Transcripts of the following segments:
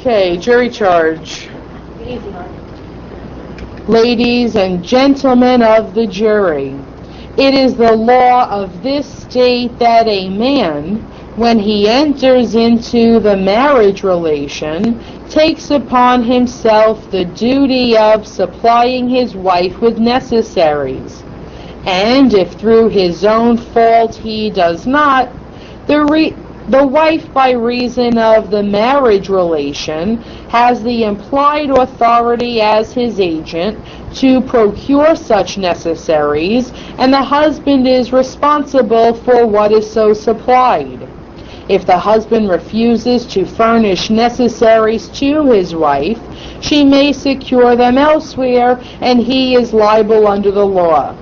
Okay, jury charge. Ladies and gentlemen of the jury, it is the law of this state that a man, when he enters into the marriage relation, takes upon himself the duty of supplying his wife with necessaries. And if through his own fault he does not, the wife, by reason of the marriage relation, has the implied authority as his agent to procure such necessaries, and the husband is responsible for what is so supplied. If the husband refuses to furnish necessaries to his wife, she may secure them elsewhere, and he is liable under the law.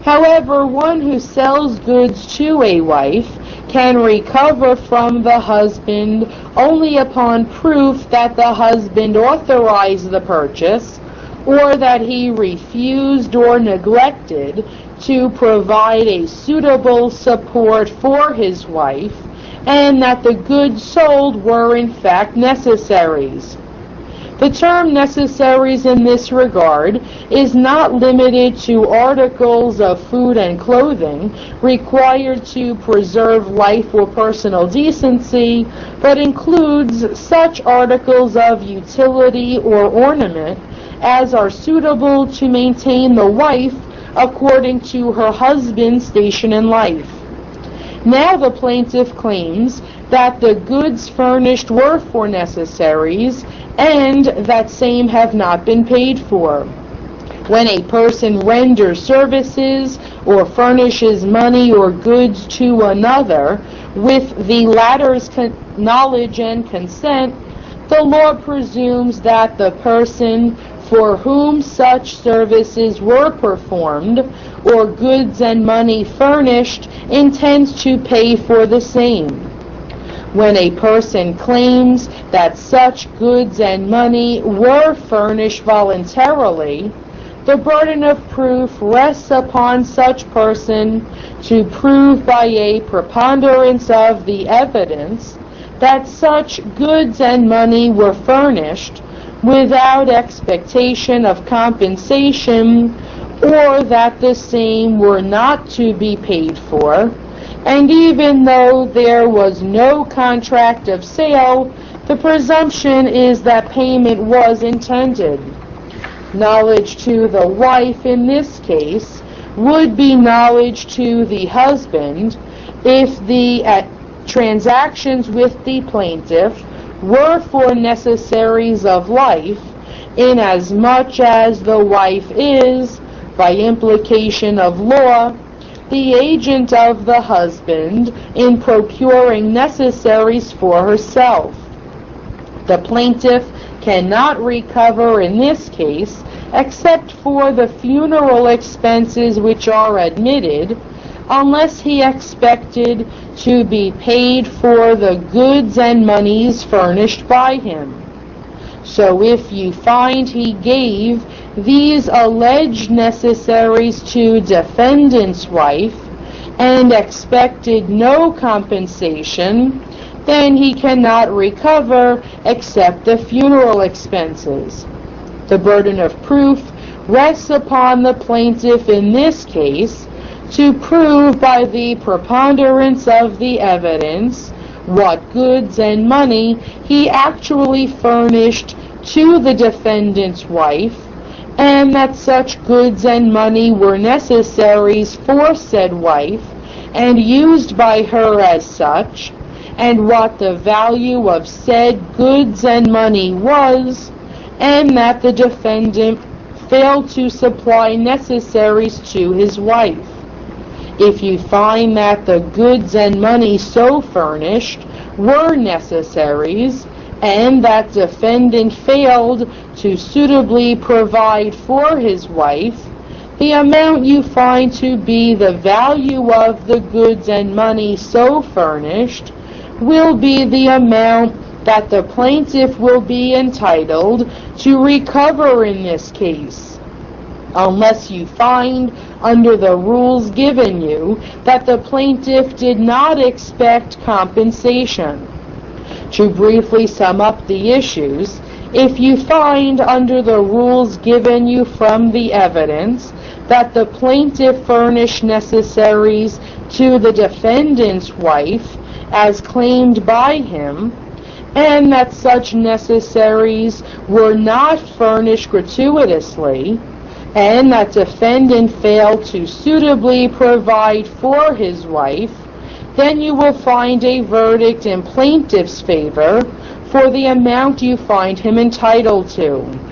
However, one who sells goods to a wife can recover from the husband only upon proof that the husband authorized the purchase, or that he refused or neglected to provide a suitable support for his wife, and that the goods sold were in fact necessaries. The term necessaries in this regard is not limited to articles of food and clothing required to preserve life or personal decency, but includes such articles of utility or ornament as are suitable to maintain the wife according to her husband's station in life. Now the plaintiff claims that the goods furnished were for necessaries, and that same have not been paid for. When a person renders services or furnishes money or goods to another with the latter's knowledge and consent, the law presumes that the person for whom such services were performed or goods and money furnished intends to pay for the same. When a person claims that such goods and money were furnished voluntarily, the burden of proof rests upon such person to prove by a preponderance of the evidence that such goods and money were furnished without expectation of compensation, or that the same were not to be paid for. And even though there was no contract of sale, the presumption is that payment was intended. Knowledge to the wife in this case would be knowledge to the husband if the transactions with the plaintiff were for necessaries of life, inasmuch as the wife is, by implication of law, the agent of the husband in procuring necessaries for herself. The plaintiff cannot recover in this case except for the funeral expenses which are admitted, unless he expected to be paid for the goods and monies furnished by him. So if you find he gave these alleged necessaries to defendant's wife and expected no compensation, then he cannot recover except the funeral expenses. The burden of proof rests upon the plaintiff in this case to prove by the preponderance of the evidence what goods and money he actually furnished to the defendant's wife, and that such goods and money were necessaries for said wife and used by her as such, and what the value of said goods and money was, and that the defendant failed to supply necessaries to his wife. If you find that the goods and money so furnished were necessaries, and that defendant failed to suitably provide for his wife, the amount you find to be the value of the goods and money so furnished will be the amount that the plaintiff will be entitled to recover in this case, unless you find under the rules given you that the plaintiff did not expect compensation. To briefly sum up the issues, if you find under the rules given you from the evidence that the plaintiff furnished necessaries to the defendant's wife as claimed by him, and that such necessaries were not furnished gratuitously, and that defendant failed to suitably provide for his wife, then you will find a verdict in plaintiff's favor for the amount you find him entitled to.